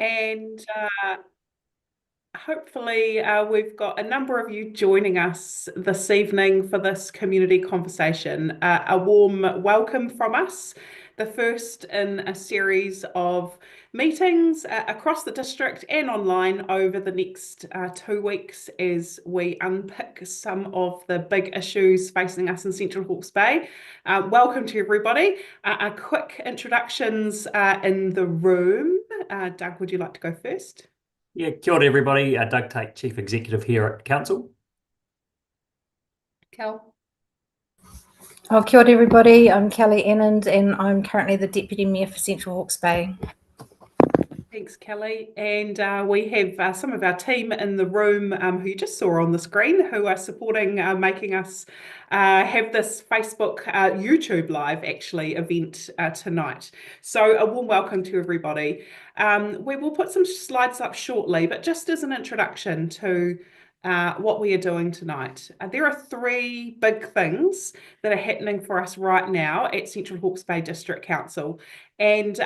and hopefully we've got a number of you joining us this evening for this community conversation. A warm welcome from us, the first in a series of meetings across the district and online over the next 2 weeks as we unpick some of the big issues facing us in Central Hawke's Bay. Welcome to everybody. A quick introductions in the room. Doug, would you like to go first? Yeah, kia ora everybody. Doug Tate, Chief Executive here at Council. Cal? Oh, kia ora everybody. I'm Kelly Enand and I'm currently the Deputy Mayor for Central Hawke's Bay. Thanks, Kelly. And we have some of our team in the room who you just saw on the screen who are supporting making us have this Facebook, YouTube Live actually event tonight. So a warm welcome to everybody. We will put some slides up shortly, but just as an introduction to what we are doing tonight. There are three big things that are happening for us right now at Central Hawke's Bay District Council. And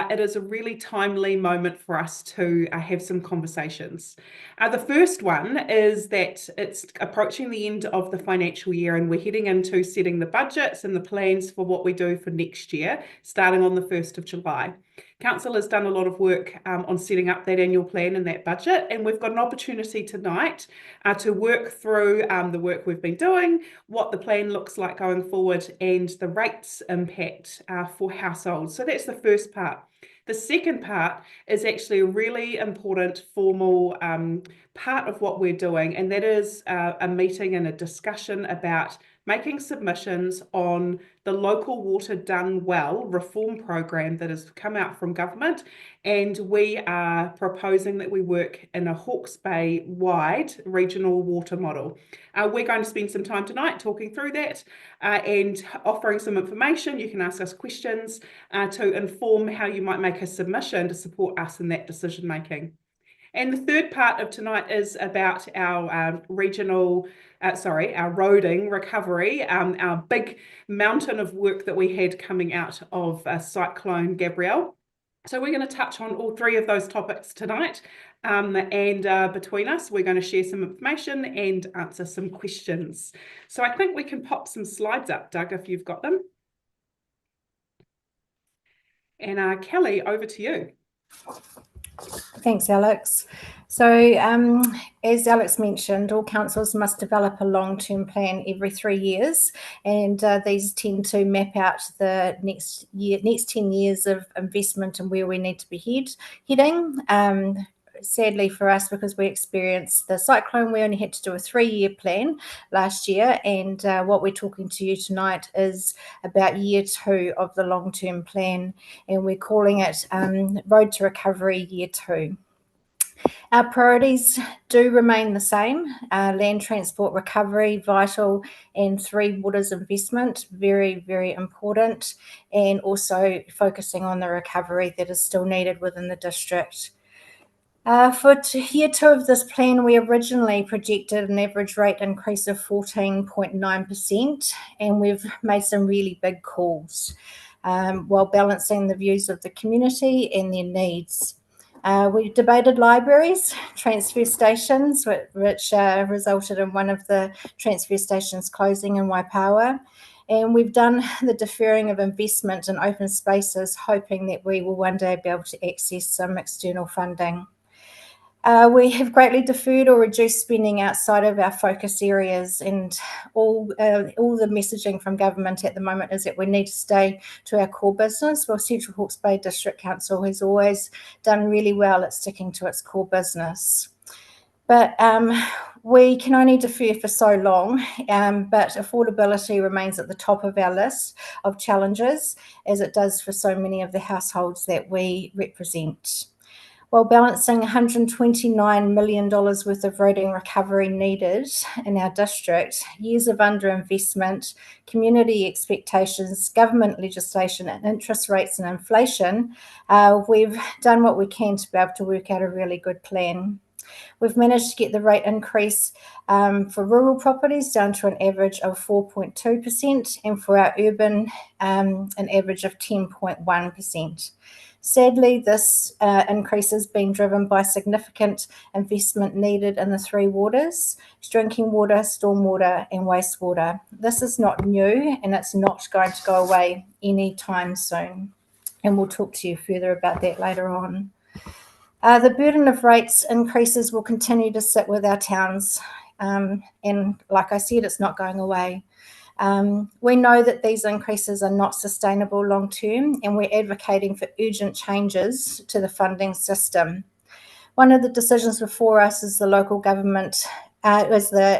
it is a really timely moment for us to have some conversations. The first one is that it's approaching the end of the financial year and we're heading into setting the budgets and the plans for what we do for next year, starting on the 1st of July. Council has done a lot of work on setting up that annual plan and that budget, and we've got an opportunity tonight to work through the work we've been doing, what the plan looks like going forward, and the rates impact for households. So that's the first part. The second part is actually a really important formal part of what we're doing, and that is a meeting and a discussion about making submissions on the Local Water Done Well reform program that has come out from government, and we are proposing that we work in a Hawke's Bay wide regional water model. We're going to spend some time tonight talking through that and offering some information. You can ask us questions to inform how you might make a submission to support us in that decision making. And the third part of tonight is about our our roading recovery, our big mountain of work that we had coming out of Cyclone Gabrielle. So we're going to touch on all three of those topics tonight. And between us, we're going to share some information and answer some questions. So I think we can pop some slides up, Doug, if you've got them. And Kelly, over to you. Thanks, Alex. So as Alex mentioned, all councils must develop a long-term plan every 3 years, and these tend to map out the next 10 years of investment and where we need to be heading. Sadly for us, because we experienced the cyclone, we only had to do a 3-year plan last year, and what we're talking to you tonight is about year 2 of the long-term plan, and we're calling it Road to Recovery Year 2. Our priorities do remain the same: land transport recovery, vital, and 3 waters investment, very, very important, and also focusing on the recovery that is still needed within the district. For year 2 of this plan, we originally projected an average rate increase of 14.9%, and we've made some really big calls while balancing the views of the community and their needs. We debated libraries, transfer stations, which resulted in one of the transfer stations closing in Waipawa. And we've done the deferring of investment in open spaces, hoping that we will one day be able to access some external funding. We have greatly deferred or reduced spending outside of our focus areas, and all the messaging from government at the moment is that we need to stay to our core business. Well, Central Hawke's Bay District Council has always done really well at sticking to its core business. But we can only defer for so long, but affordability remains at the top of our list of challenges, as it does for so many of the households that we represent. While balancing $129 million worth of roading recovery needed in our district, years of underinvestment, community expectations, government legislation, and interest rates and inflation, we've done what we can to be able to work out a really good plan. We've managed to get the rate increase for rural properties down to an average of 4.2%, and for our urban, an average of 10.1%. Sadly, this increase is being driven by significant investment needed in the three waters: drinking water, stormwater and wastewater. This is not new and it's not going to go away anytime soon. And we'll talk to you further about that later on. The burden of rates increases will continue to sit with our towns. And like I said, it's not going away. We know that these increases are not sustainable long term, and we're advocating for urgent changes to the funding system. One of the decisions before us is the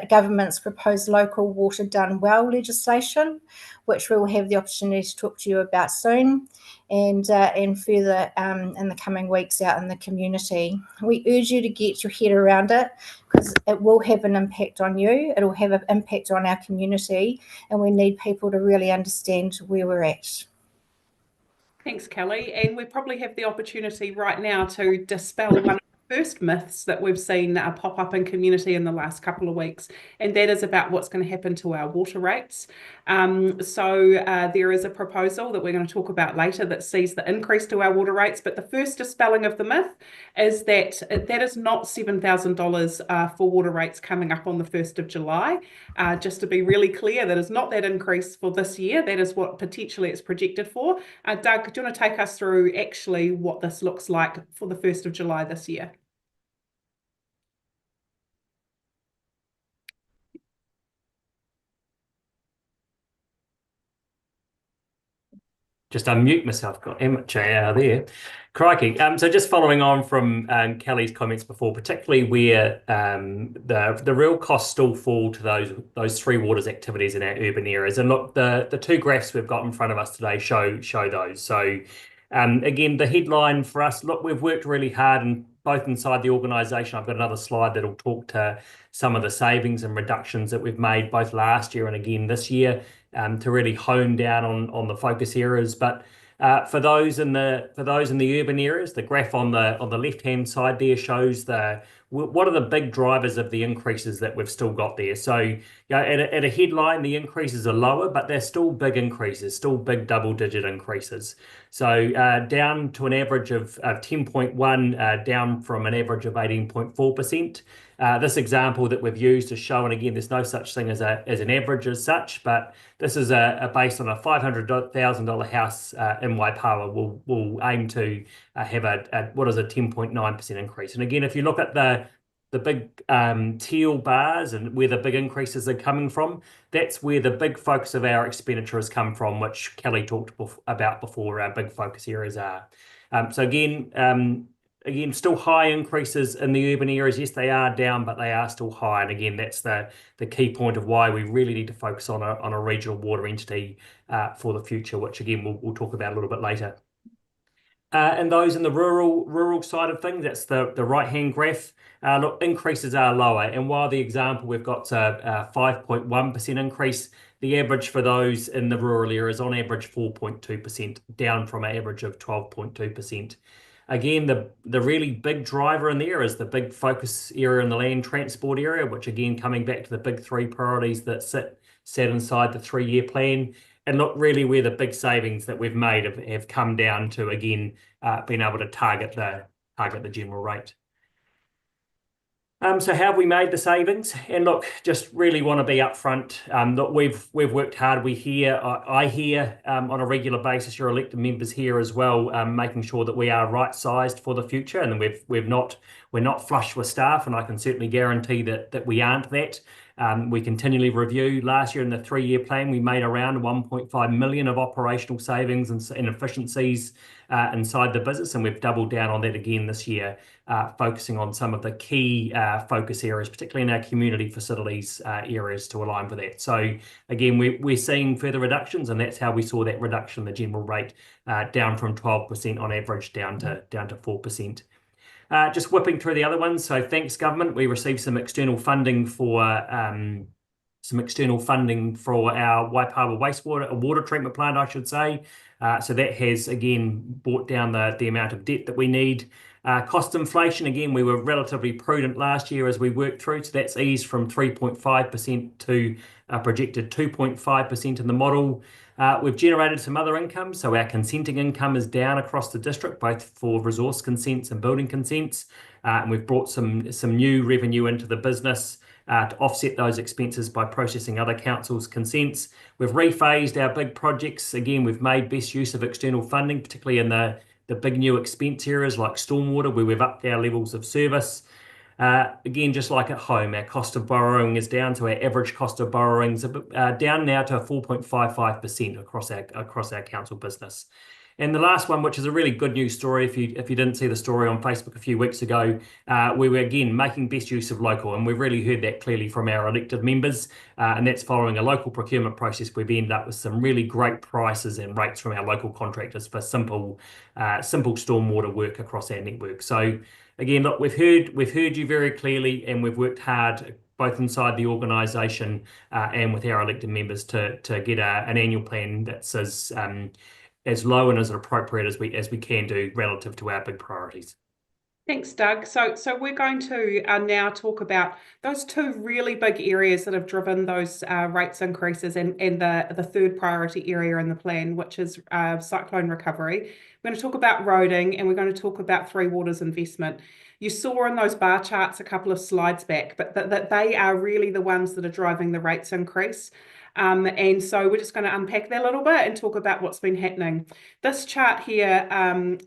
government's proposed local water done well legislation, which we will have the opportunity to talk to you about soon, and further in the coming weeks out in the community. We urge you to get your head around it because it will have an impact on you. It will have an impact on our community, and we need people to really understand where we're at. Thanks, Kelly. And we probably have the opportunity right now to dispel one of the first myths that we've seen pop up in community in the last couple of weeks, and that is about what's going to happen to our water rates. There is a proposal that we're going to talk about later that sees the increase to our water rates, but the first dispelling of the myth is that that is not $7,000 for water rates coming up on the 1st of July. Just to be really clear, that is not that increase for this year. That is what potentially it's projected for. Doug, do you want to take us through actually what this looks like for the 1st of July this year? Just unmute myself, got MJ there. Crikey. So just following on from Kelly's comments before, particularly where the real costs still fall to those three waters activities in our urban areas. And look, the two graphs we've got in front of us today show those. So again, the headline for us, look, we've worked really hard and both inside the organisation. I've got another slide that'll talk to some of the savings and reductions that we've made both last year and again this year to really hone down on the focus areas. But for those in the urban areas, the graph on the left-hand side there shows what are the big drivers of the increases that we've still got there. So at a headline, the increases are lower, but they're still big increases, still big double-digit increases. So down to an average of 10.1, down from an average of 18.4%. This example that we've used to show, and again, there's no such thing as an average as such, but this is based on a $500,000 house in Waipawa. We'll aim to have what is a 10.9% increase. And again, if you look at the big teal bars and where the big increases are coming from, that's where the big focus of our expenditure has come from, which Kelly talked about before, our big focus areas are. So again, still high increases in the urban areas. Yes, they are down, but they are still high. And again, that's the key point of why we really need to focus on a regional water entity for the future, which again, we'll talk about a little bit later. And those in the rural side of things, that's the right-hand graph. Look, increases are lower. And while the example we've got a 5.1% increase, the average for those in the rural areas on average 4.2%, down from an average of 12.2%. Again, the really big driver in there is the big focus area in the land transport area, which again, coming back to the big three priorities that sat inside the 3-year plan. And look, really where the big savings that we've made have come down to, again, being able to target the general rate. So how have we made the savings? And look, just really want to be upfront. Look, we've worked hard. I hear on a regular basis, your elected members here as well, making sure that we are right-sized for the future, and we're not flush with staff, and I can certainly guarantee that we aren't that. We continually review. Last year in the 3-year plan, we made around 1.5 million of operational savings and efficiencies inside the business, and we've doubled down on that again this year, focusing on some of the key focus areas, particularly in our community facilities areas, to align with that. So again, we're seeing further reductions, and that's how we saw that reduction in the general rate down from 12% on average down to 4%. Just whipping through the other ones. So thanks, government. We received some external funding for our Waipawa water treatment plant, I should say. So that has again brought down the amount of debt that we need. Cost inflation, again, we were relatively prudent last year as we worked through, so that's eased from 3.5% to a projected 2.5% in the model. We've generated some other income, so our consenting income is down across the district, both for resource consents and building consents, and we've brought some new revenue into the business to offset those expenses by processing other councils' consents. We've rephased our big projects. Again, we've made best use of external funding, particularly in the big new expense areas like stormwater, where we've upped our levels of service. Again, just like at home, our cost of borrowing is down, so our average cost of borrowing is down now to 4.55% across our council business. And the last one, which is a really good news story, if you didn't see the story on Facebook a few weeks ago, we were again making best use of local, and we've really heard that clearly from our elected members, and that's following a local procurement process. We've ended up with some really great prices and rates from our local contractors for simple stormwater work across our network. So again, look, we've heard you very clearly, and we've worked hard both inside the organisation and with our elected members to get an annual plan that's as low and as appropriate as we can do relative to our big priorities. Thanks, Doug. So we're going to now talk about those two really big areas that have driven those rates increases, and the third priority area in the plan, which is cyclone recovery. We're going to talk about roading, and we're going to talk about Three Waters investment. You saw in those bar charts a couple of slides back, but that they are really the ones that are driving the rates increase. And so we're just going to unpack that a little bit and talk about what's been happening. This chart here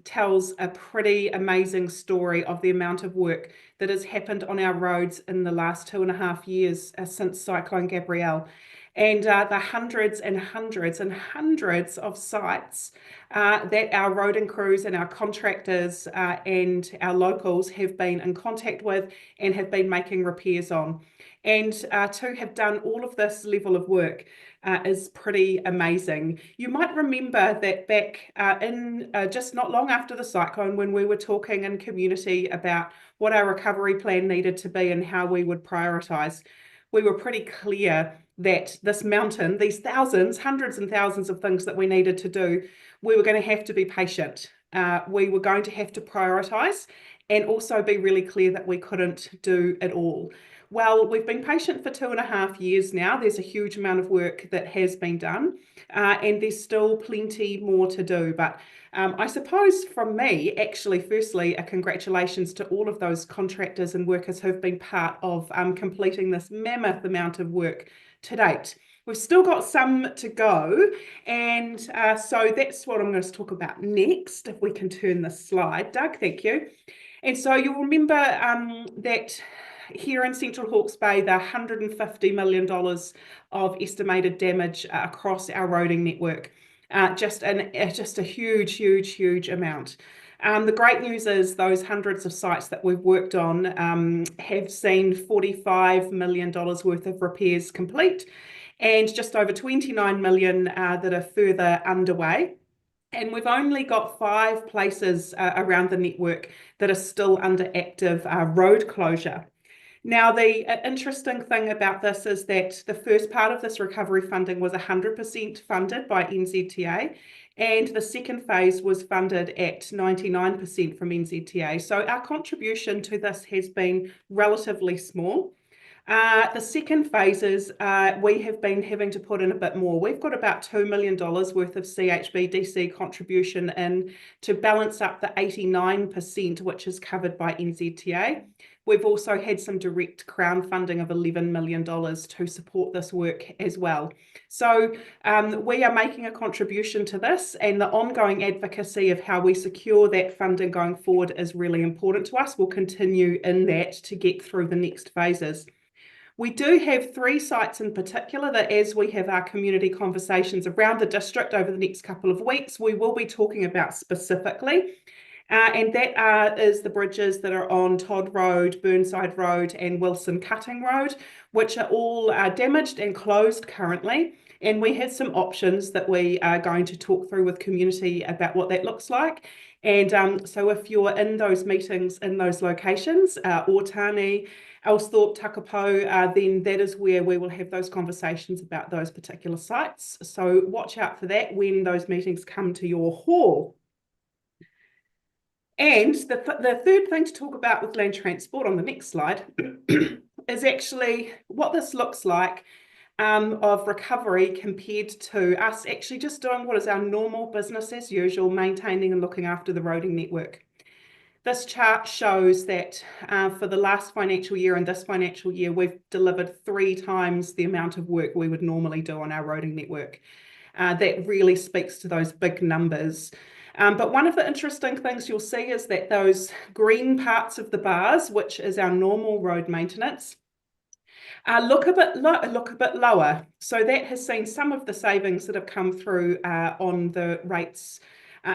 tells a pretty amazing story of the amount of work that has happened on our roads in the last 2.5 years since Cyclone Gabrielle. And the hundreds and hundreds and hundreds of sites that our roading crews and our contractors and our locals have been in contact with and have been making repairs on. And to have done all of this level of work is pretty amazing. You might remember that back in just not long after the cyclone, when we were talking in community about what our recovery plan needed to be and how we would prioritise, we were pretty clear that this mountain, these thousands, hundreds and thousands of things that we needed to do, we were going to have to be patient. We were going to have to prioritise and also be really clear that we couldn't do it all. Well, we've been patient for 2.5 years now. There's a huge amount of work that has been done, and there's still plenty more to do. But I suppose from me, actually, firstly, a congratulations to all of those contractors and workers who've been part of completing this mammoth amount of work to date. We've still got some to go, and so that's what I'm going to talk about next. If we can turn this slide, Doug, thank you. And so you'll remember that here in Central Hawke's Bay, the $150 million of estimated damage across our roading network, just a huge, huge, huge amount. The great news is those hundreds of sites that we've worked on have seen $45 million worth of repairs complete, and just over 29 million that are further underway. And we've only got 5 places around the network that are still under active road closure. Now, the interesting thing about this is that the first part of this recovery funding was 100% funded by NZTA, and the second phase was funded at 99% from NZTA. So our contribution to this has been relatively small. The second phases, we have been having to put in a bit more. We've got about $2 million worth of CHBDC contribution in to balance up the 89%, which is covered by NZTA. We've also had some direct Crown funding of $11 million to support this work as well. So we are making a contribution to this, and the ongoing advocacy of how we secure that funding going forward is really important to us. We'll continue in that to get through the next phases. We do have 3 sites in particular that, as we have our community conversations around the district over the next couple of weeks, we will be talking about specifically. And that is the bridges that are on Todd Road, Burnside Road and Wilson Cutting Road, which are all damaged and closed currently. And we have some options that we are going to talk through with community about what that looks like. And so if you're in those meetings in those locations, Otani, Elsthorpe, Takapau, then that is where we will have those conversations about those particular sites. So watch out for that when those meetings come to your hall. And the third thing to talk about with land transport on the next slide is actually what this looks like of recovery compared to us actually just doing what is our normal business as usual, maintaining and looking after the roading network. This chart shows that for the last financial year and this financial year, we've delivered 3 times the amount of work we would normally do on our roading network. That really speaks to those big numbers. But one of the interesting things you'll see is that those green parts of the bars, which is our normal road maintenance, look a bit lower. So that has seen some of the savings that have come through on the rates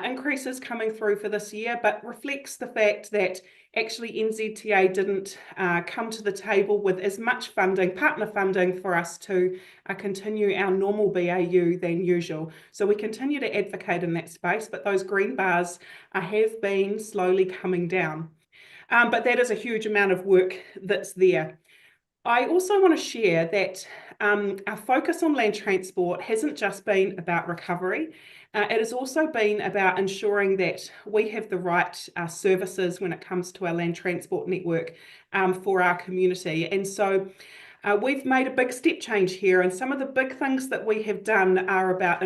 increases coming through for this year, but reflects the fact that actually NZTA didn't come to the table with as much funding, partner funding, for us to continue our normal BAU than usual. So we continue to advocate in that space, but those green bars have been slowly coming down. But that is a huge amount of work that's there. I also want to share that our focus on land transport hasn't just been about recovery. It has also been about ensuring that we have the right services when it comes to our land transport network for our community. And so we've made a big step change here, and some of the big things that we have done are about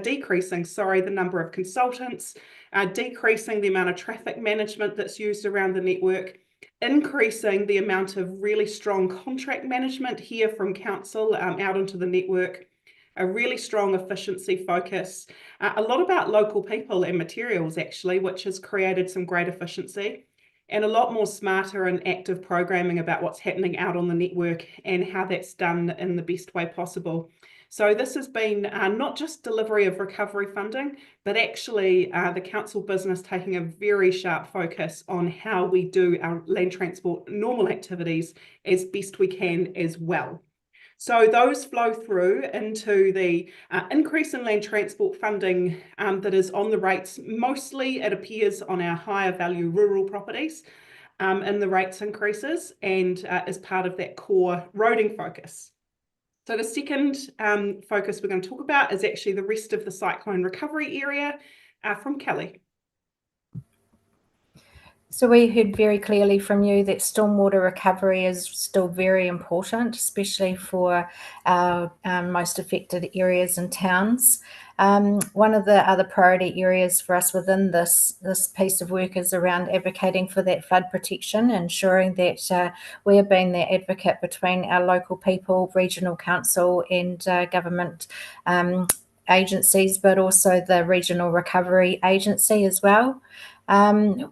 decreasing the number of consultants, decreasing the amount of traffic management that's used around the network, increasing the amount of really strong contract management here from council out into the network, a really strong efficiency focus, a lot about local people and materials actually, which has created some great efficiency, and a lot more smarter and active programming about what's happening out on the network and how that's done in the best way possible. So this has been not just delivery of recovery funding, but actually the council business taking a very sharp focus on how we do our land transport normal activities as best we can as well. So those flow through into the increase in land transport funding that is on the rates. Mostly it appears on our higher value rural properties in the rates increases, and as part of that core roading focus. So the second focus we're going to talk about is actually the rest of the cyclone recovery area from Kelly. So we heard very clearly from you that stormwater recovery is still very important, especially for our most affected areas and towns. One of the other priority areas for us within this piece of work is around advocating for that flood protection, ensuring that we are being the advocate between our local people, regional council and government agencies, but also the regional recovery agency as well.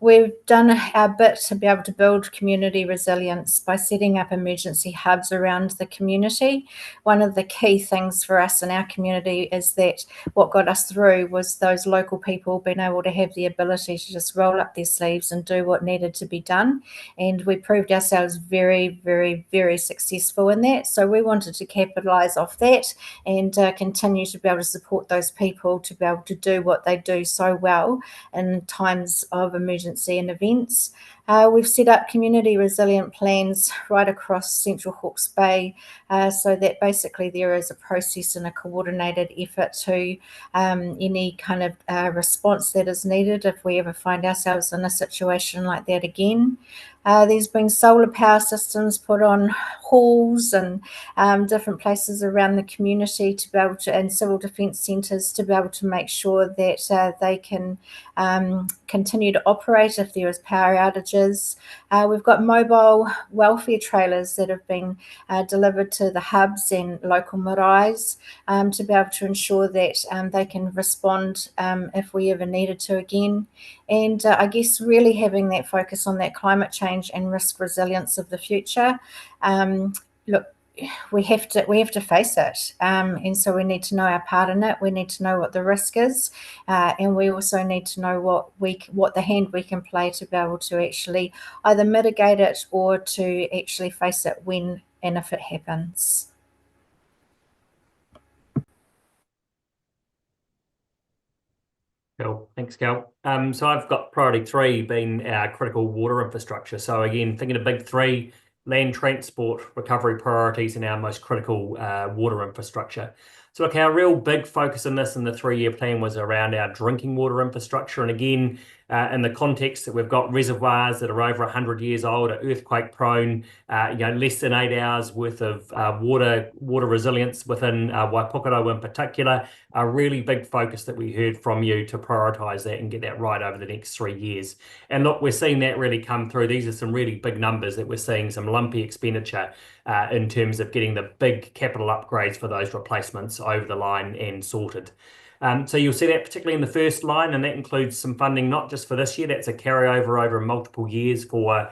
We've done our bit to be able to build community resilience by setting up emergency hubs around the community. One of the key things for us in our community is that what got us through was those local people being able to have the ability to just roll up their sleeves and do what needed to be done. And we proved ourselves very, very, very successful in that. So we wanted to capitalise off that and continue to be able to support those people to be able to do what they do so well in times of emergency and events. We've set up community resilient plans right across Central Hawke's Bay so that basically there is a process and a coordinated effort to any kind of response that is needed if we ever find ourselves in a situation like that again. There's been solar power systems put on halls and different places around the community to be able to, and civil defence centres to be able to make sure that they can continue to operate if there is power outages. We've got mobile welfare trailers that have been delivered to the hubs and local maraes to be able to ensure that they can respond if we ever needed to again. And I guess really having that focus on that climate change and risk resilience of the future. Look, we have to face it, and so we need to know our part in it. We need to know what the risk is, and we also need to know what the hand we can play to be able to actually either mitigate it or to actually face it when and if it happens. Cool. Thanks, Cal. So I've got priority 3 being our critical water infrastructure. So again, thinking of big 3, land transport, recovery priorities, and our most critical water infrastructure. So look, our real big focus in this in the 3-year plan was around our drinking water infrastructure. And again, in the context that we've got reservoirs that are over 100 years old, are earthquake prone, less than 8 hours worth of water resilience within Waipukurau in particular, a really big focus that we heard from you to prioritise that and get that right over the next 3 years. And look, we're seeing that really come through. These are some really big numbers that we're seeing, some lumpy expenditure in terms of getting the big capital upgrades for those replacements over the line and sorted. So you'll see that particularly in the first line, and that includes some funding not just for this year, that's a carryover over multiple years for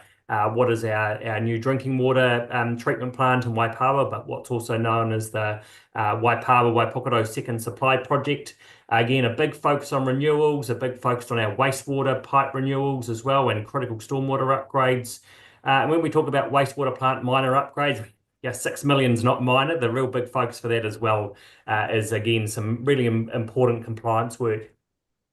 what is our new drinking water treatment plant in Waipawa, but what's also known as the Waipawa-Waipukurau Second Supply Project. Again, a big focus on renewals, a big focus on our wastewater pipe renewals as well, and critical stormwater upgrades. And when we talk about wastewater plant minor upgrades, 6 million is not minor. The real big focus for that as well is, again, some really important compliance work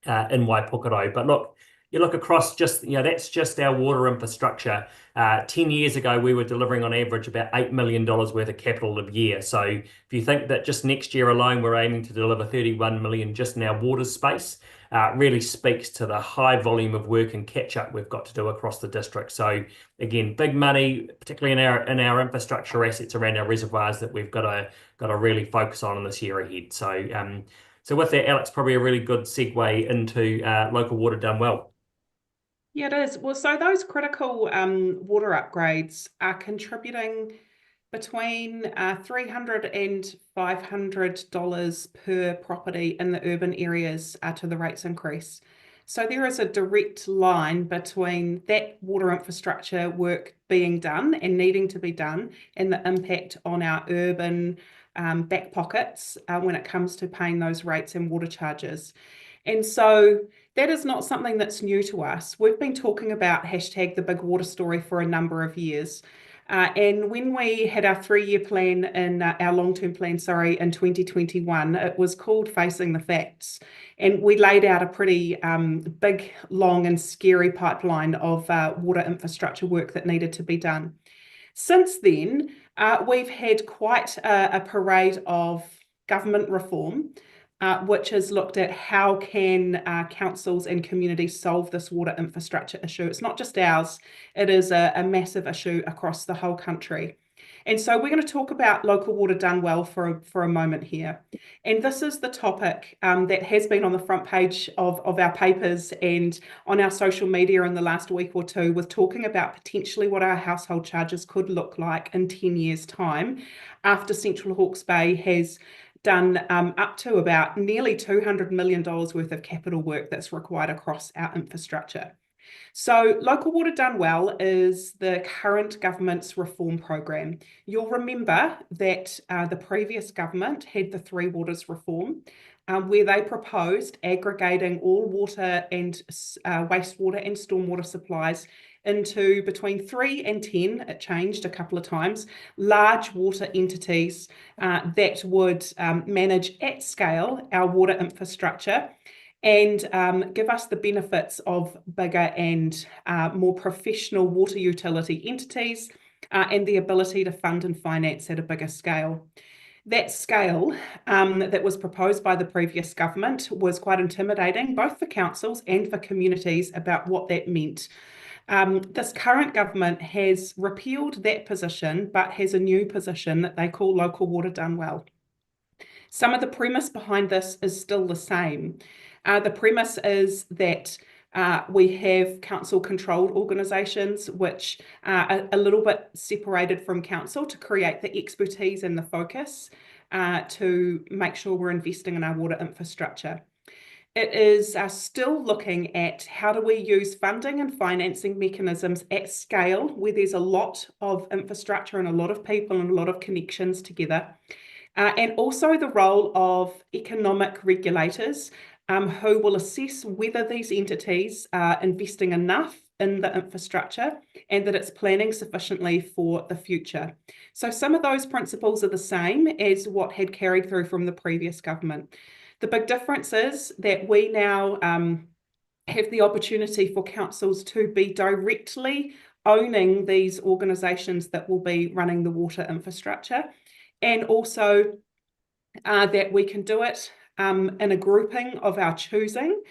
in Waipukurau. But look, you look across that's just our water infrastructure. 10 years ago, we were delivering on average about $8 million worth of capital a year. So if you think that just next year alone, we're aiming to deliver 31 million just in our water space, really speaks to the high volume of work and catch up we've got to do across the district. So again, big money, particularly in our infrastructure assets around our reservoirs, that we've got to really focus on in this year ahead. So with that, Alex, probably a really good segue into local water done well. Yeah, it is. Well, so those critical water upgrades are contributing between $300 and $500 per property in the urban areas to the rates increase. So there is a direct line between that water infrastructure work being done and needing to be done and the impact on our urban back pockets when it comes to paying those rates and water charges. And so that is not something that's new to us. We've been talking about # the big water story for a number of years. And when we had our 3-year plan in our long-term plan, in 2021, it was called Facing the Facts. And we laid out a pretty big, long and scary pipeline of water infrastructure work that needed to be done. Since then, we've had quite a parade of government reform, which has looked at how can councils and communities solve this water infrastructure issue. It's not just ours, it is a massive issue across the whole country. And so we're going to talk about local water done well for a moment here. And this is the topic that has been on the front page of our papers and on our social media in the last week or two, with talking about potentially what our household charges could look like in 10 years' time after Central Hawke's Bay has done up to about nearly $200 million worth of capital work that's required across our infrastructure. So Local Water Done Well is the current government's reform program. You'll remember that the previous government had the Three Waters reform, where they proposed aggregating all water and wastewater and stormwater supplies into between 3 and 10, it changed a couple of times, large water entities that would manage at scale our water infrastructure and give us the benefits of bigger and more professional water utility entities and the ability to fund and finance at a bigger scale. That scale that was proposed by the previous government was quite intimidating, both for councils and for communities, about what that meant. This current government has repealed that position, but has a new position that they call Local Water Done Well. Some of the premise behind this is still the same. The premise is that we have council-controlled organisations which are a little bit separated from council to create the expertise and the focus to make sure we're investing in our water infrastructure. It is still looking at how do we use funding and financing mechanisms at scale where there's a lot of infrastructure and a lot of people and a lot of connections together. And also the role of economic regulators who will assess whether these entities are investing enough in the infrastructure and that it's planning sufficiently for the future. So some of those principles are the same as what had carried through from the previous government. The big difference is that we now have the opportunity for councils to be directly owning these organisations that will be running the water infrastructure, and also that we can do it in a grouping of our choosing,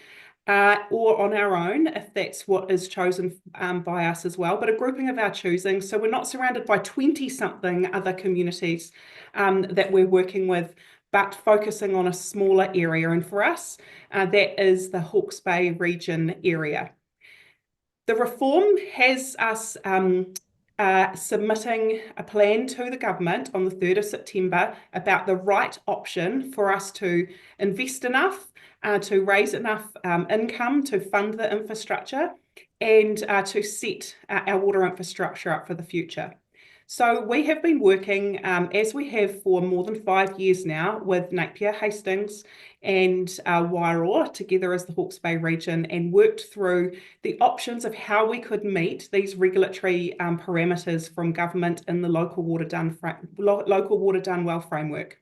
or on our own, if that's what is chosen by us as well, but a grouping of our choosing. So we're not surrounded by 20-something other communities that we're working with, but focusing on a smaller area. And for us, that is the Hawke's Bay region area. The reform has us submitting a plan to the government on the 3rd of September about the right option for us to invest enough, to raise enough income to fund the infrastructure, and to set our water infrastructure up for the future. So we have been working, as we have for more than 5 years now, with Napier, Hastings and Wairoa together as the Hawke's Bay region, and worked through the options of how we could meet these regulatory parameters from government in the Local Water Done Well framework.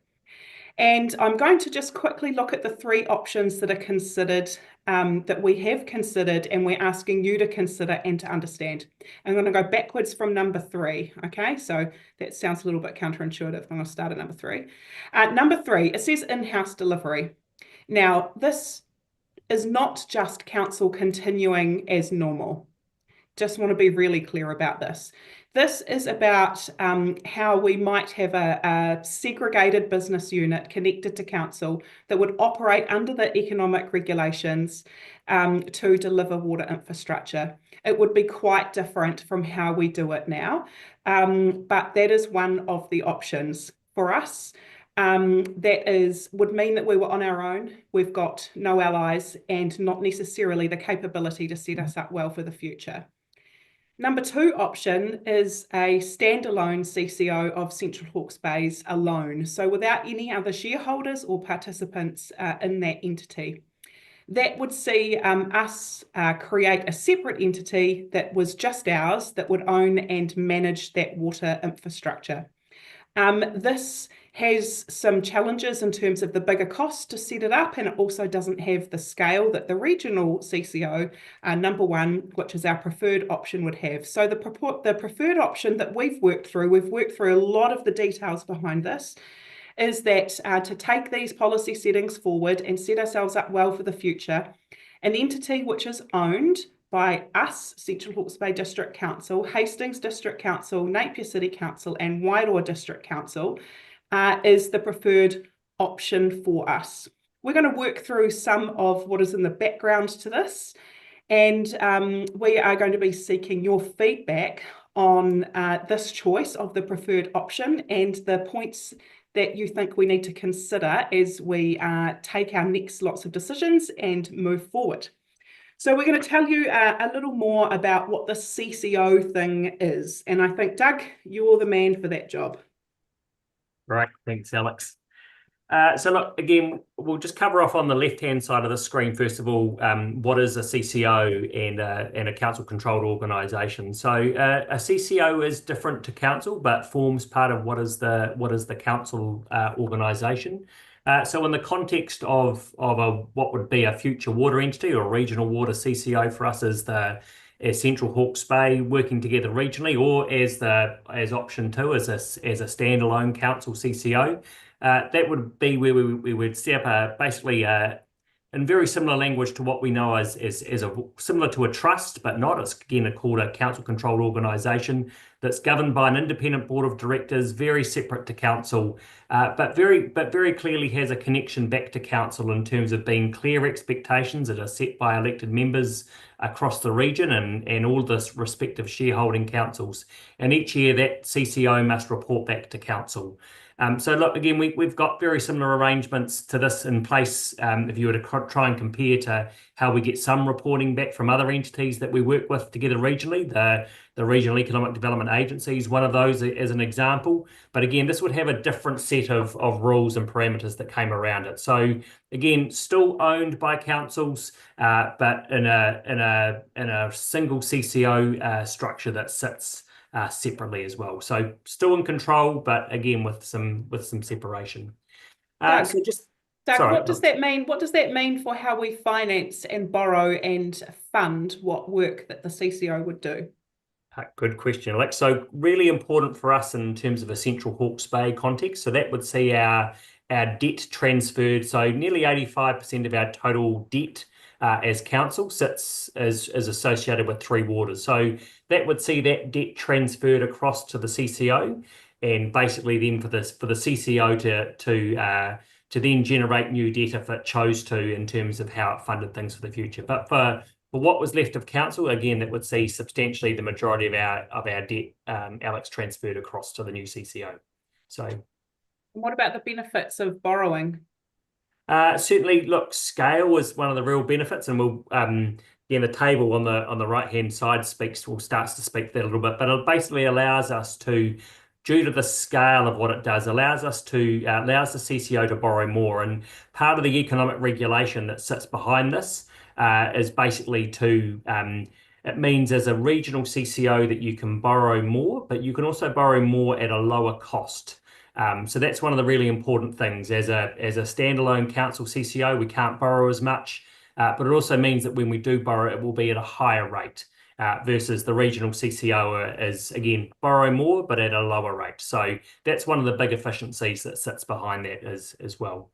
And I'm going to just quickly look at the 3 options that are considered, that we have considered, and we're asking you to consider and to understand. I'm going to go backwards from number 3. Okay, so that sounds a little bit counterintuitive. I'm going to start at number 3. Number 3, it says in-house delivery. Now, this is not just council continuing as normal. Just want to be really clear about this. This is about how we might have a segregated business unit connected to council that would operate under the economic regulations to deliver water infrastructure. It would be quite different from how we do it now, but that is one of the options for us. That would mean that we were on our own. We've got no allies and not necessarily the capability to set us up well for the future. Number 2 option is a standalone CCO of Central Hawke's Bays alone, so without any other shareholders or participants in that entity. That would see us create a separate entity that was just ours, that would own and manage that water infrastructure. This has some challenges in terms of the bigger cost to set it up, and it also doesn't have the scale that the regional CCO, number 1, which is our preferred option, would have. So the preferred option that we've worked through a lot of the details behind this, is that to take these policy settings forward and set ourselves up well for the future, an entity which is owned by us, Central Hawke's Bay District Council, Hastings District Council, Napier City Council and Wairoa District Council is the preferred option for us. We're going to work through some of what is in the background to this, and we are going to be seeking your feedback on this choice of the preferred option and the points that you think we need to consider as we take our next lots of decisions and move forward. So we're going to tell you a little more about what the CCO thing is. And I think, Doug, you're the man for that job. Right, thanks, Alex. So look, again, we'll just cover off on the left-hand side of the screen, first of all, what is a CCO and a council-controlled organisation. So a CCO is different to council, but forms part of what is the council organisation. So in the context of what would be a future water entity or a regional water CCO for us as Central Hawke's Bay working together regionally, or as option 2 as a standalone council CCO, that would be where we would set up basically in very similar language to what we know as similar to a trust, but not. It's again called a council-controlled organisation that's governed by an independent board of directors, very separate to council, but very clearly has a connection back to council in terms of being clear expectations that are set by elected members across the region and all the respective shareholding councils. And each year that CCO must report back to council. So look, again, we've got very similar arrangements to this in place. If you were to try and compare to how we get some reporting back from other entities that we work with together regionally, the Regional Economic Development Agencies, one of those as an example. But again, this would have a different set of rules and parameters that came around it. So again, still owned by councils, but in a single CCO structure that sits separately as well. So still in control, but again with some separation. Doug, so just Doug, sorry, what does that mean? What does that mean for how we finance and borrow and fund what work that the CCO would do? Good question, Alex. So really important for us in terms of a Central Hawke's Bay context. So that would see our debt transferred. So nearly 85% of our total debt as council sits is associated with Three Waters. So that would see that debt transferred across to the CCO, and basically then for the CCO to then generate new debt if it chose to, in terms of how it funded things for the future. But for what was left of council, again, that would see substantially the majority of our debt, Alex, transferred across to the new CCO. So, what about the benefits of borrowing? certainly, look, scale is one of the real benefits, and we'll again, the table on the right hand side starts to speak to that a little bit, but it basically allows us to, due to the scale of what it does, allows the CCO to borrow more. And part of the economic regulation that sits behind this is basically it means as a regional CCO that you can borrow more, but you can also borrow more at a lower cost. So that's one of the really important things. As a standalone council CCO, we can't borrow as much, but it also means that when we do borrow, it will be at a higher rate versus the regional CCO is, again, borrow more, but at a lower rate. So that's one of the big efficiencies that sits behind that as well.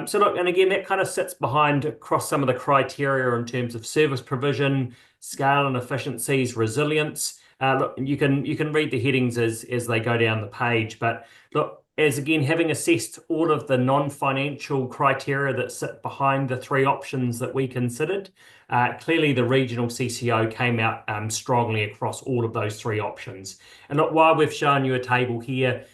So look, and again, that kind of sits behind across some of the criteria in terms of service provision, scale and efficiencies, resilience. Look, you can read the headings as they go down the page, but look, as again, having assessed all of the non-financial criteria that sit behind the three options that we considered, clearly the regional CCO came out strongly across all of those three options. And look, while we've shown you a table here,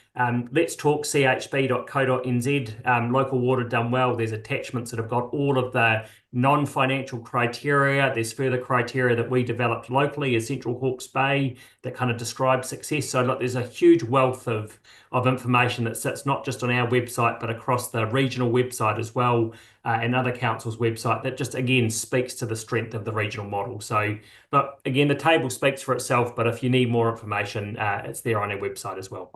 let's talk chb.co.nz, local water done well. There's attachments that have got all of the non-financial criteria. There's further criteria that we developed locally as Central Hawke's Bay that kind of describe success. So look, there's a huge wealth of information that sits not just on our website, but across the regional website as well, and other councils' website, that just, again, speaks to the strength of the regional model. So, but again, the table speaks for itself, but if you need more information, it's there on our website as well.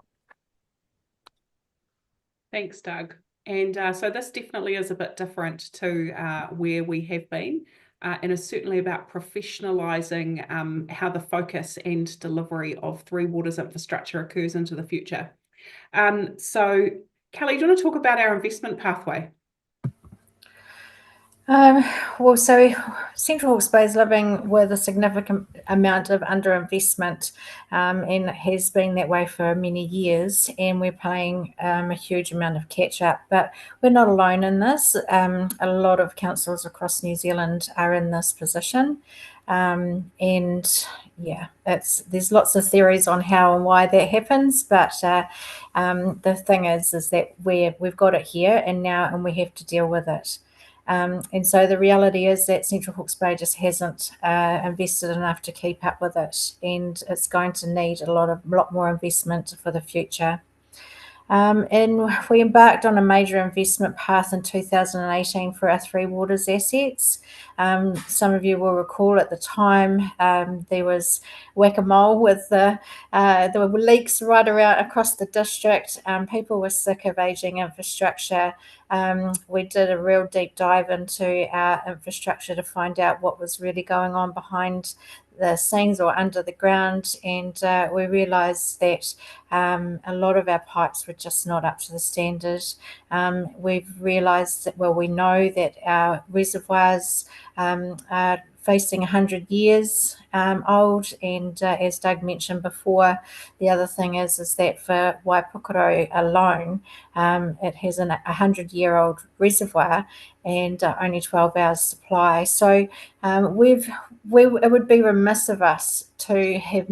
Thanks, Doug. And so this definitely is a bit different to where we have been, and is certainly about professionalising how the focus and delivery of Three Waters infrastructure occurs into the future. So, Kelly, do you want to talk about our investment pathway? Well, so Central Hawke's Bay is living with a significant amount of underinvestment, and it has been that way for many years, and we're playing a huge amount of catch up. But we're not alone in this. A lot of councils across New Zealand are in this position, and yeah, there's lots of theories on how and why that happens. But the thing is that we've got it here and now, and we have to deal with it. And so the reality is that Central Hawke's Bay just hasn't invested enough to keep up with it, and it's going to need a lot more investment for the future. And we embarked on a major investment path in 2018 for our Three Waters assets. Some of you will recall at the time there was whack-a-mole with there were leaks right around across the district. People were sick of ageing infrastructure. We did a real deep dive into our infrastructure to find out what was really going on behind the scenes or under the ground, and we realised that a lot of our pipes were just not up to the standard. We've realised that, well, we know that our reservoirs are facing 100 years old, and as Doug mentioned before, the other thing is that for Waipukaro alone, it has a 100-year-old reservoir and only 12 hours supply. So it would be remiss of us to have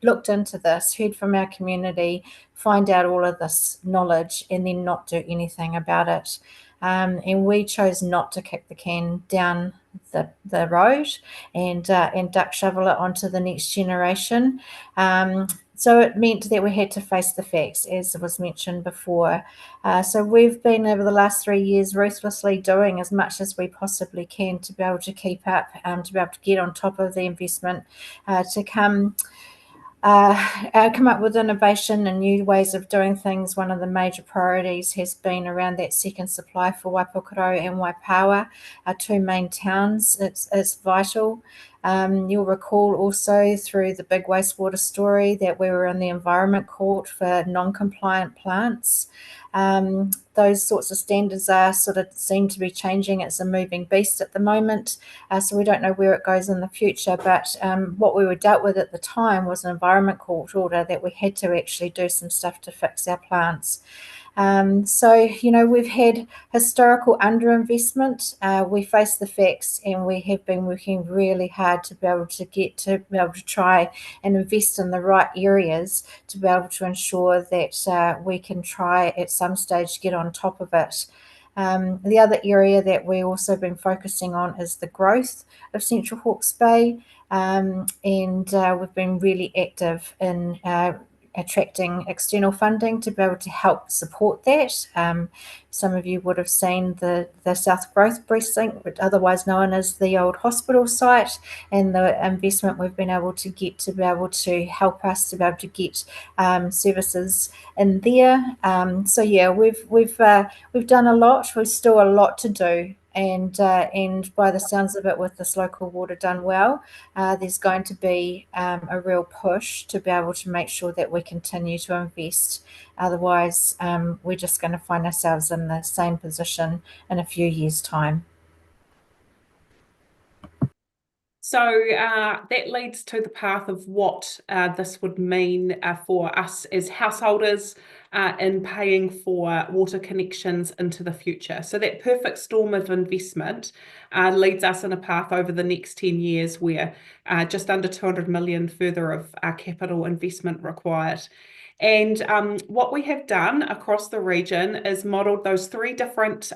looked into this, heard from our community, find out all of this knowledge, and then not do anything about it. And we chose not to kick the can down the road and duck shovel it onto the next generation. So it meant that we had to face the facts, as was mentioned before. So we've been, over the last 3 years, ruthlessly doing as much as we possibly can to be able to keep up, to be able to get on top of the investment, to come up with innovation and new ways of doing things. One of the major priorities has been around that second supply for Waipukaro and Waipawa, our two main towns. It's vital. You'll recall also through the big wastewater story that we were in the Environment Court for non-compliant plants. Those sorts of standards are sort of seem to be changing. It's a moving beast at the moment, so we don't know where it goes in the future. But what we were dealt with at the time was an Environment Court order that we had to actually do some stuff to fix our plants. So, we've had historical underinvestment. We face the facts, and we have been working really hard to be able to try and invest in the right areas to be able to ensure that we can try at some stage get on top of it. The other area that we've also been focusing on is the growth of Central Hawke's Bay, and we've been really active in attracting external funding to be able to help support that. Some of you would have seen the South Growth Precinct, otherwise known as the old hospital site, and the investment we've been able to get to be able to help us to be able to get services in there. So yeah, we've done a lot. We've still a lot to do. And by the sounds of it, with this local water done well, there's going to be a real push to be able to make sure that we continue to invest. Otherwise, we're just going to find ourselves in the same position in a few years' time. So that leads to the path of what this would mean for us as householders in paying for water connections into the future. So that perfect storm of investment leads us in a path over the next 10 years where just under 200 million further of capital investment required. And what we have done across the region is modelled those three different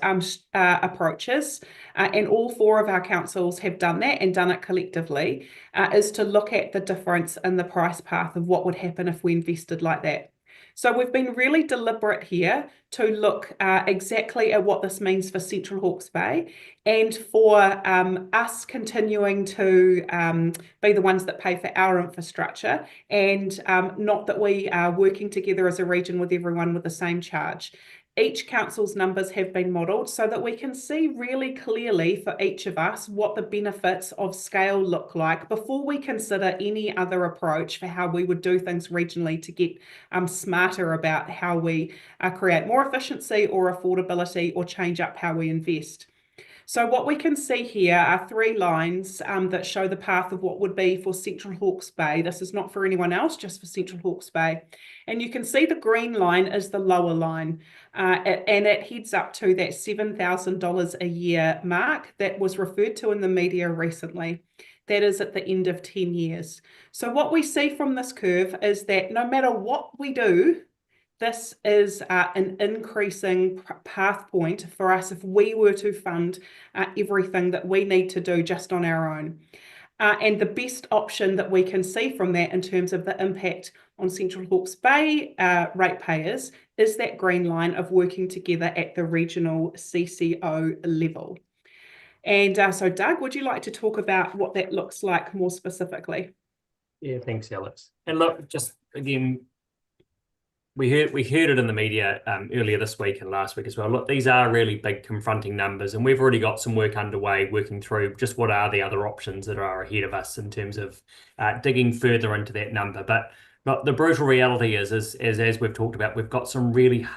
approaches, and all four of our councils have done that and done it collectively, is to look at the difference in the price path of what would happen if we invested like that. So we've been really deliberate here to look exactly at what this means for Central Hawke's Bay and for us continuing to be the ones that pay for our infrastructure, and not that we are working together as a region with everyone with the same charge. Each council's numbers have been modelled so that we can see really clearly for each of us what the benefits of scale look like before we consider any other approach for how we would do things regionally to get smarter about how we create more efficiency or affordability or change up how we invest. So what we can see here are three lines that show the path of what would be for Central Hawke's Bay. This is not for anyone else, just for Central Hawke's Bay. And you can see the green line is the lower line, and it heads up to that $7,000 a year mark that was referred to in the media recently. That is at the end of 10 years. So what we see from this curve is that no matter what we do, this is an increasing path point for us if we were to fund everything that we need to do just on our own. And the best option that we can see from that in terms of the impact on Central Hawke's Bay ratepayers is that green line of working together at the regional CCO level. And so Doug, would you like to talk about what that looks like more specifically? Yeah, thanks, Alex. And look, just again, we heard it in the media earlier this week and last week as well. Look, these are really big confronting numbers, and we've already got some work underway working through just what are the other options that are ahead of us in terms of digging further into that number. But the brutal reality is as we've talked about, we've got some really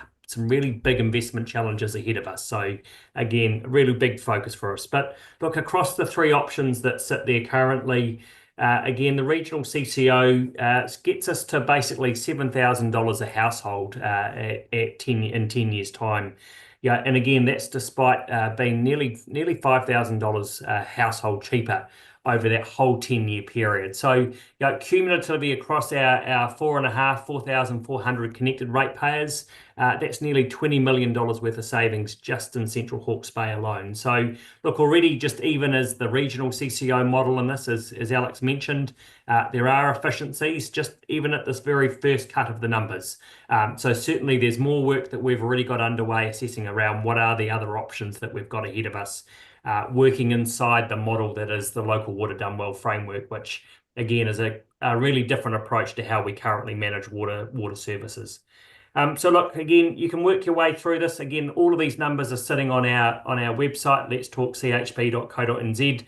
big investment challenges ahead of us. So again, a really big focus for us. But look, across the three options that sit there currently, again, the regional CCO gets us to basically $7,000 a household in 10 years' time. Yeah, and again, that's despite being nearly $5,000 a household cheaper over that whole 10-year period. So, cumulatively across our 4,400 connected ratepayers, that's nearly $20 million worth of savings just in Central Hawke's Bay alone. So, look, already just even as the regional CCO model in this, as Alex mentioned, there are efficiencies just even at this very first cut of the numbers. So certainly there's more work that we've already got underway assessing around what are the other options that we've got ahead of us, working inside the model that is the Local Water Done Well framework, which again is a really different approach to how we currently manage water services. So look, again, you can work your way through this. Again, all of these numbers are sitting on our website, letstalkchp.co.nz.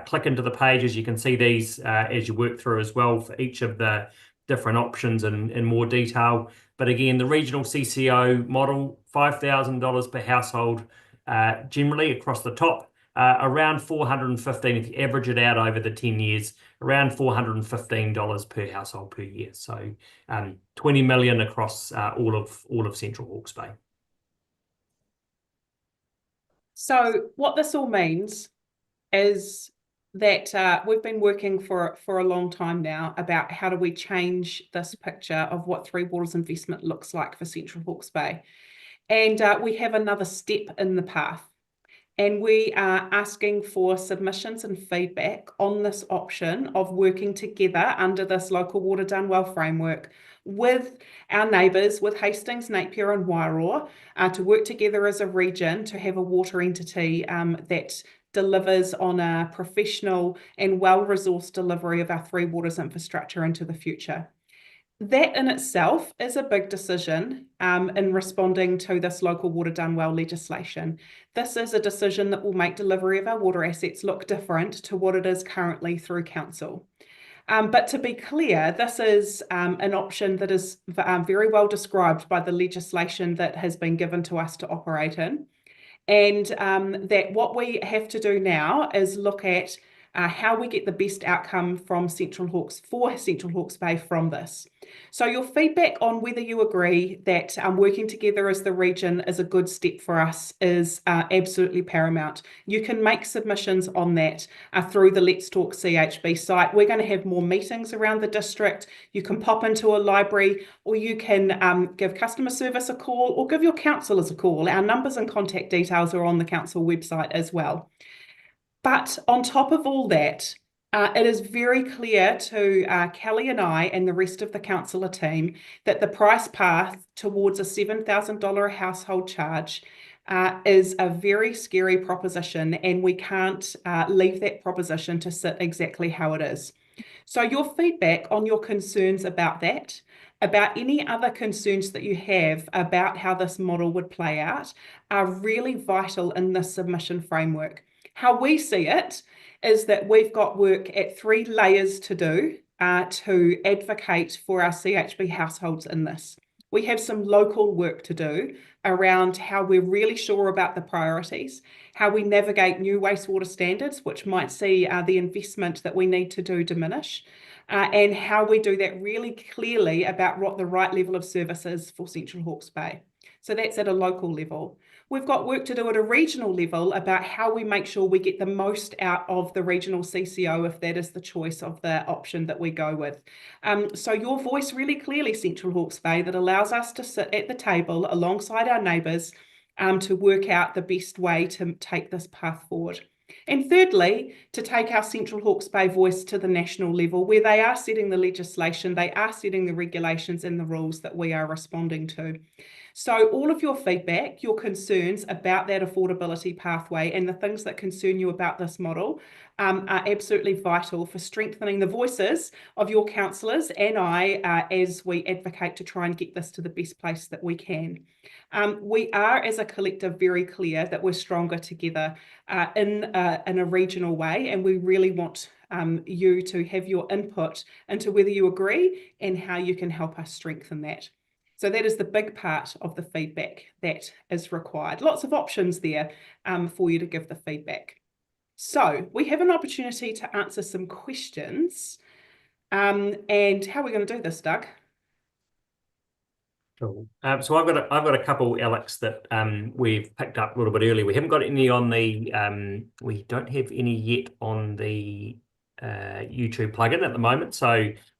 Click into the pages. You can see these as you work through as well for each of the different options in more detail. But again, the regional CCO model, $5,000 per household generally across the top, around 415 if you average it out over the 10 years, around $415 per household per year. So 20 million across all of Central Hawke's Bay. So what this all means is that we've been working for a long time now about how do we change this picture of what Three Waters investment looks like for Central Hawke's Bay. And we have another step in the path. And we are asking for submissions and feedback on this option of working together under this local water done well framework with our neighbours, with Hastings, Napier and Wairoa, to work together as a region to have a water entity that delivers on a professional and well-resourced delivery of our Three Waters infrastructure into the future. That in itself is a big decision in responding to this local water done well legislation. This is a decision that will make delivery of our water assets look different to what it is currently through council. But to be clear, this is an option that is very well described by the legislation that has been given to us to operate in. And that what we have to do now is look at how we get the best outcome for Central Hawke's Bay from this. So your feedback on whether you agree that working together as the region is a good step for us is absolutely paramount. You can make submissions on that through the Let's Talk CHB site. We're going to have more meetings around the district. You can pop into a library, or you can give customer service a call or give your councillors a call. Our numbers and contact details are on the council website as well. But on top of all that, it is very clear to Kelly and I and the rest of the councillor team that the price path towards a $7,000 a household charge is a very scary proposition, and we can't leave that proposition to sit exactly how it is. So your feedback on your concerns about that, about any other concerns that you have about how this model would play out, are really vital in this submission framework. How we see it is that we've got work at 3 layers to do to advocate for our CHB households in this. We have some local work to do around how we're really sure about the priorities, how we navigate new wastewater standards, which might see the investment that we need to do diminish, and how we do that really clearly about what the right level of service is for Central Hawke's Bay. So that's at a local level. We've got work to do at a regional level about how we make sure we get the most out of the regional CCO if that is the choice of the option that we go with. So your voice really clearly, Central Hawke's Bay, that allows us to sit at the table alongside our neighbours to work out the best way to take this path forward. And thirdly, to take our Central Hawke's Bay voice to the national level, where they are setting the legislation, they are setting the regulations and the rules that we are responding to. So all of your feedback, your concerns about that affordability pathway and the things that concern you about this model are absolutely vital for strengthening the voices of your councillors and I as we advocate to try and get this to the best place that we can. We are, as a collective, very clear that we're stronger together in a regional way, and we really want you to have your input into whether you agree and how you can help us strengthen that. So that is the big part of the feedback that is required. Lots of options there for you to give the feedback. So we have an opportunity to answer some questions. And how are we going to do this, Doug? Cool. So I've got a couple, Alex, that we've picked up a little bit earlier. We haven't got any on the we don't have any yet on the YouTube plugin at the moment.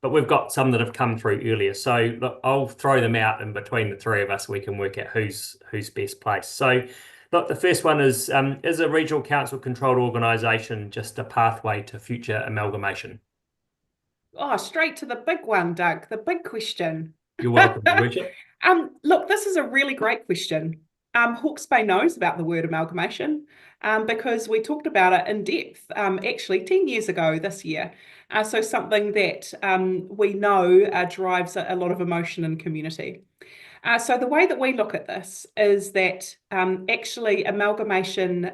But we've got some that have come through earlier. So look, I'll throw them out, and between the three of us, we can work out who's best placed. So look, the first one is a regional council controlled organisation just a pathway to future amalgamation? Oh, straight to the big one, Doug, the big question. You're welcome, Richard. Look, this is a really great question. Hawke's Bay knows about the word amalgamation because we talked about it in depth actually 10 years ago this year. So something that we know drives a lot of emotion in community. So the way that we look at this is that actually amalgamation,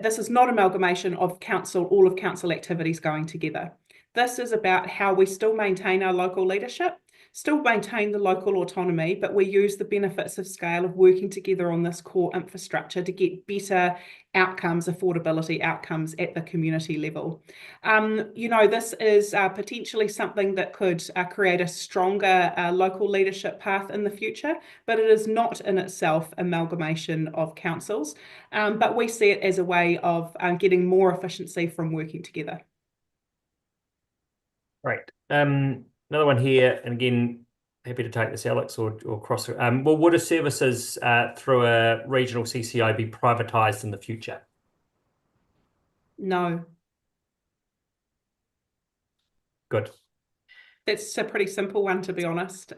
this is not amalgamation of all of council activities going together. This is about how we still maintain our local leadership, still maintain the local autonomy, but we use the benefits of scale of working together on this core infrastructure to get better outcomes, affordability outcomes at the community level. This is potentially something that could create a stronger local leadership path in the future, but it is not in itself amalgamation of councils. But we see it as a way of getting more efficiency from working together. Great. Another one here, and again, happy to take this, Alex, or cross. Will water services through a regional CCO be privatised in the future? No. Good. It's a pretty simple one, to be honest,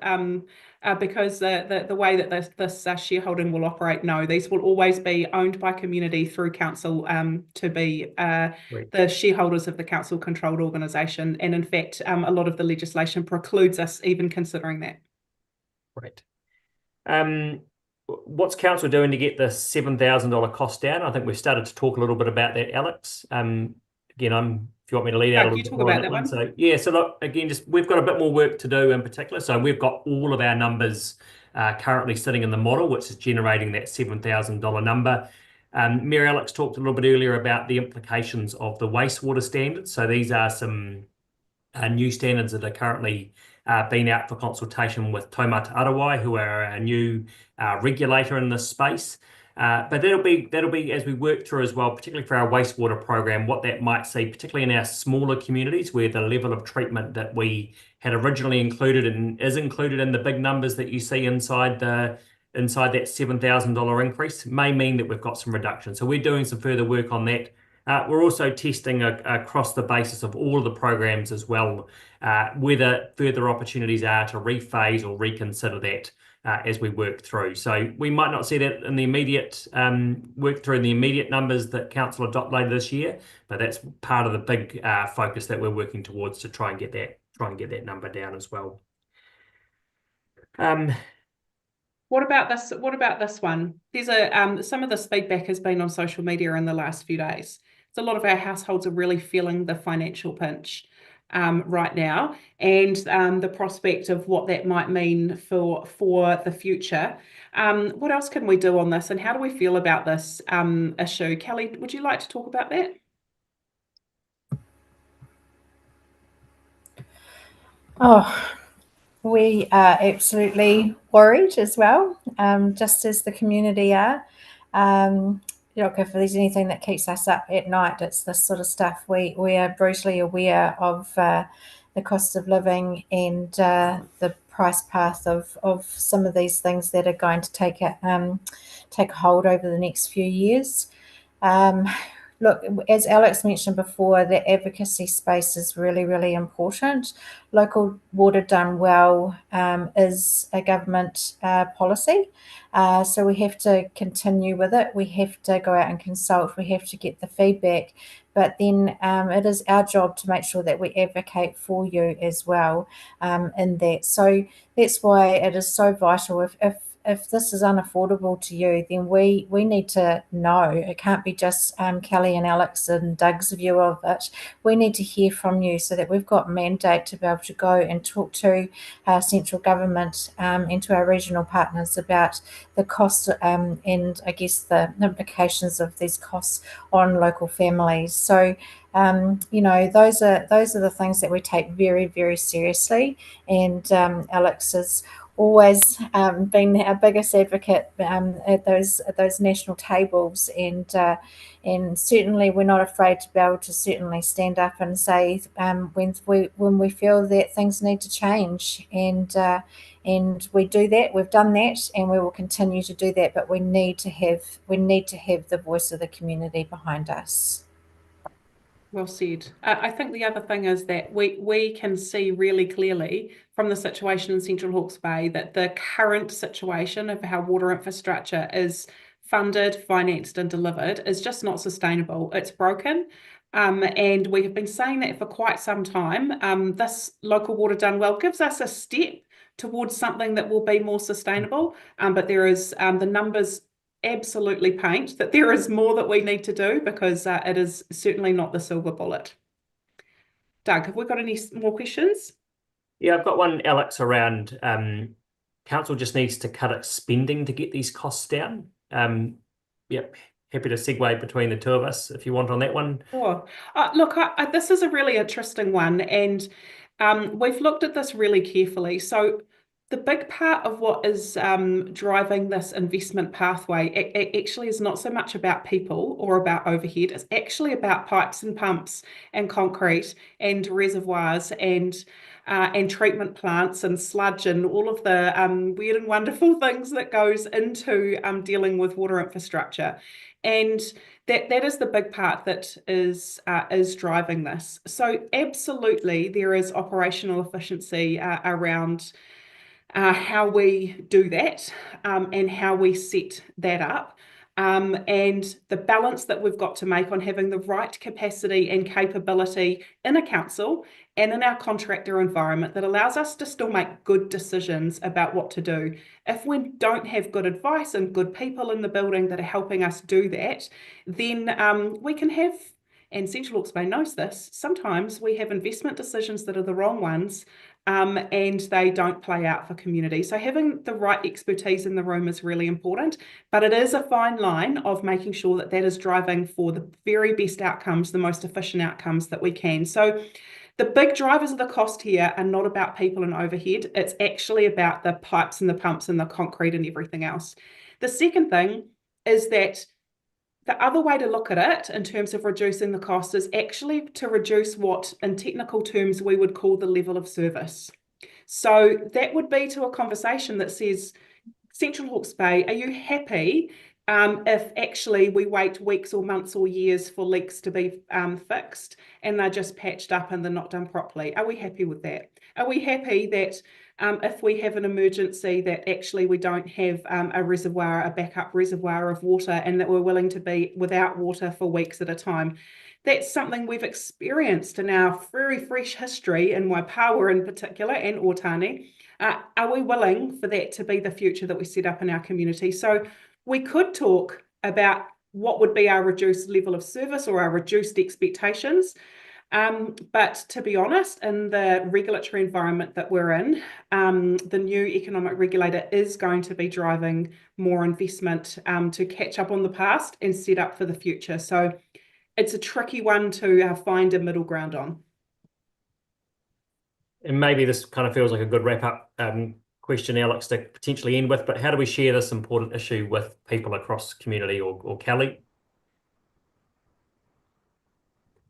because the way that this shareholding will operate, no, these will always be owned by community through council to be the shareholders of the council-controlled organisation. And in fact, a lot of the legislation precludes us even considering that. Right. What's council doing to get the $7,000 cost down? I think we've started to talk a little bit about that, Alex. Again, if you want me to lead out a little bit more on that one. So yeah, so look, again, we've got a bit more work to do in particular. So we've got all of our numbers currently sitting in the model, which is generating that $7,000 number. Mary Alex talked a little bit earlier about the implications of the wastewater standards. So these are some new standards that are currently being out for consultation with Taumata Arawai, who are our new regulator in this space. But that'll be as we work through as well, particularly for our wastewater program, what that might see, particularly in our smaller communities where the level of treatment that we had originally included and is included in the big numbers that you see inside that $7,000 increase may mean that we've got some reduction. So we're doing some further work on that. We're also testing across the basis of all of the programs as well, whether further opportunities are to rephase or reconsider that as we work through. So we might not see that in the immediate work through the immediate numbers that council adopt later this year, but that's part of the big focus that we're working towards to try and get that number down as well. What about this one? There's some of this feedback has been on social media in the last few days. So a lot of our households are really feeling the financial pinch right now, and the prospect of what that might mean for the future. What else can we do on this, and how do we feel about this issue? Kelly, would you like to talk about that? Oh, we are absolutely worried as well, just as the community are. Look, if there's anything that keeps us up at night, it's this sort of stuff. We are brutally aware of the cost of living and the price path of some of these things that are going to take a hold over the next few years. Look, as Alex mentioned before, the advocacy space is really, really important. Local water done well is a government policy. So we have to continue with it. We have to go out and consult. We have to get the feedback. But then it is our job to make sure that we advocate for you as well in that. So that's why it is so vital. If this is unaffordable to you, then we need to know. It can't be just Kelly and Alex and Doug's view of it. We need to hear from you so that we've got mandate to be able to go and talk to our central government and to our regional partners about the cost and I guess the implications of these costs on local families. So those are the things that we take very, very seriously. And Alex has always been our biggest advocate at those national tables, and certainly we're not afraid to be able to certainly stand up and say when we feel that things need to change, and we do that. We've done that, and we will continue to do that. But we need to have the voice of the community behind us. Well said. I think the other thing is that we can see really clearly from the situation in Central Hawke's Bay that the current situation of how water infrastructure is funded, financed and delivered is just not sustainable. It's broken. And we have been saying that for quite some time. This local water done well gives us a step towards something that will be more sustainable. But there is the numbers absolutely paint that there is more that we need to do, because it is certainly not the silver bullet. Doug, have we got any more questions? Yeah, I've got one, Alex, around council just needs to cut its spending to get these costs down. Yep, happy to segue between the two of us if you want on that one. Sure. Look, this is a really interesting one, and we've looked at this really carefully. So the big part of what is driving this investment pathway actually is not so much about people or about overhead. It's actually about pipes and pumps and concrete and reservoirs and treatment plants and sludge and all of the weird and wonderful things that goes into dealing with water infrastructure. And that is the big part that is driving this. So absolutely, there is operational efficiency around how we do that and how we set that up. And the balance that we've got to make on having the right capacity and capability in a council and in our contractor environment that allows us to still make good decisions about what to do. If we don't have good advice and good people in the building that are helping us do that, then we can have, and Central Hawke's Bay knows this, sometimes we have investment decisions that are the wrong ones, and they don't play out for community. So having the right expertise in the room is really important, but it is a fine line of making sure that that is driving for the very best outcomes, the most efficient outcomes that we can. So the big drivers of the cost here are not about people and overhead. It's actually about the pipes and the pumps and the concrete and everything else. The second thing is that the other way to look at it in terms of reducing the cost is actually to reduce what, in technical terms, we would call the level of service. So that would be to a conversation that says, Central Hawke's Bay, are you happy if actually we wait weeks or months or years for leaks to be fixed and they're just patched up and they're not done properly? Are we happy with that? Are we happy that if we have an emergency that actually we don't have a backup reservoir of water, and that we're willing to be without water for weeks at a time? That's something we've experienced in our very fresh history in Waipawa in particular, and Otani. Are we willing for that to be the future that we set up in our community? So we could talk about what would be our reduced level of service or our reduced expectations. But to be honest, in the regulatory environment that we're in, the new economic regulator is going to be driving more investment to catch up on the past and set up for the future. So it's a tricky one to find a middle ground on. And maybe this kind of feels like a good wrap-up question, Alex, to potentially end with, but how do we share this important issue with people across community, or Kelly?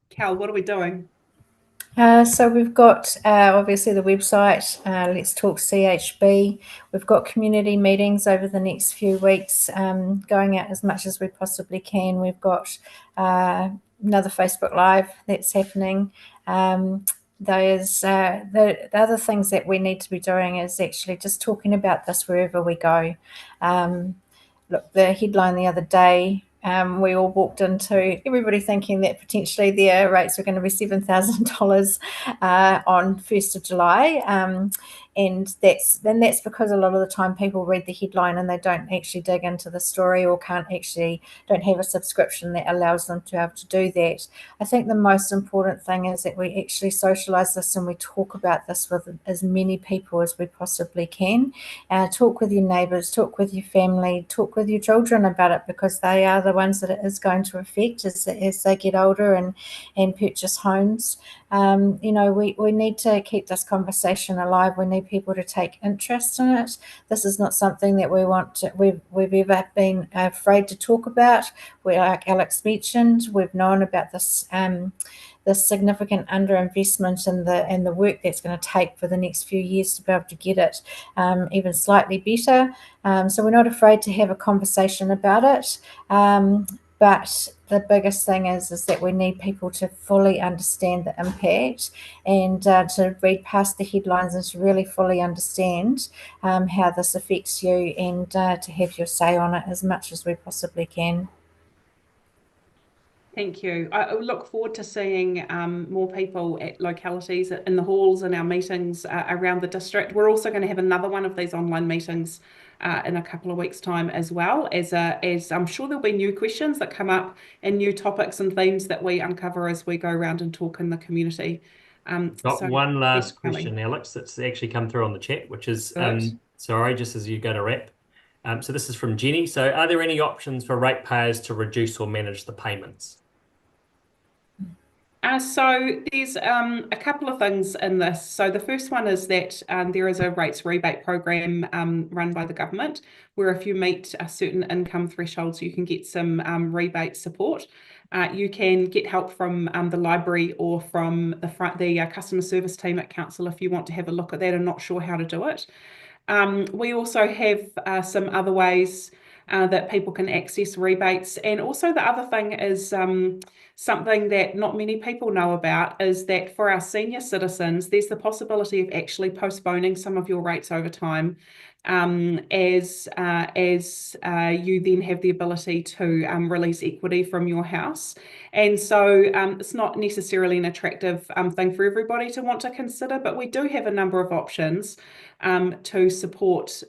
Cal, what are we doing? So we've got obviously the website, Let's Talk CHB. We've got community meetings over the next few weeks, going out as much as we possibly can. We've got another Facebook Live that's happening. The other things that we need to be doing is actually just talking about this wherever we go. Look, the headline the other day, we all walked into everybody thinking that potentially their rates were going to be $7,000 on 1st of July. And that's because a lot of the time people read the headline and they don't actually dig into the story, or don't have a subscription that allows them to be able to do that. I think the most important thing is that we actually socialize this and we talk about this with as many people as we possibly can. Talk with your neighbors, talk with your family, talk with your children about it, because they are the ones that it is going to affect as they get older and purchase homes. We need to keep this conversation alive. We need people to take interest in it. This is not something that we've ever been afraid to talk about. Like Alex mentioned, we've known about this significant underinvestment and the work that's going to take for the next few years to be able to get it even slightly better. So we're not afraid to have a conversation about it. But the biggest thing is that we need people to fully understand the impact and to read past the headlines and to really fully understand how this affects you, and to have your say on it as much as we possibly can. Thank you. I look forward to seeing more people at localities, in the halls, and our meetings around the district. We're also going to have another one of these online meetings in a couple of weeks' time as well, as I'm sure there'll be new questions that come up and new topics and themes that we uncover as we go around and talk in the community. Got So one last thanks, Kelly. question, Alex, that's actually come through on the chat, which is, Good. sorry, just as you go to wrap. So this is from Jenny. So are there any options for ratepayers to reduce or manage the payments? So there's a couple of things in this. So the first one is that there is a rates rebate program run by the government, where if you meet a certain income thresholds, you can get some rebate support. You can get help from the library or from the customer service team at council if you want to have a look at that and not sure how to do it. We also have some other ways that people can access rebates. And also the other thing is something that not many people know about is that for our senior citizens, there's the possibility of actually postponing some of your rates over time, as you then have the ability to release equity from your house. And so it's not necessarily an attractive thing for everybody to want to consider, but we do have a number of options to support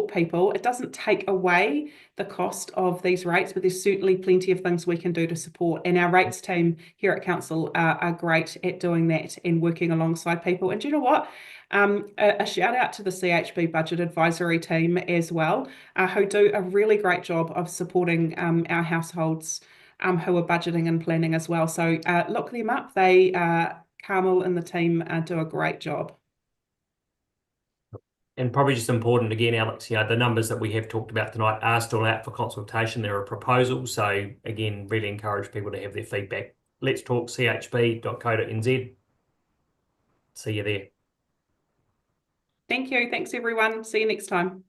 people. It doesn't take away the cost of these rates, but there's certainly plenty of things we can do to support. And our rates team here at council are great at doing that and working alongside people. And do you know what? A shout out to the CHB Budget Advisory team as well, who do a really great job of supporting our households who are budgeting and planning as well. So look them up. Carmel and the team do a great job. And probably just important again, Alex, the numbers that we have talked about tonight are still out for consultation. There are proposals. So again, really encourage people to have their feedback. Let's talk chb.co.nz. See you there. Thank you. Thanks, everyone. See you next time.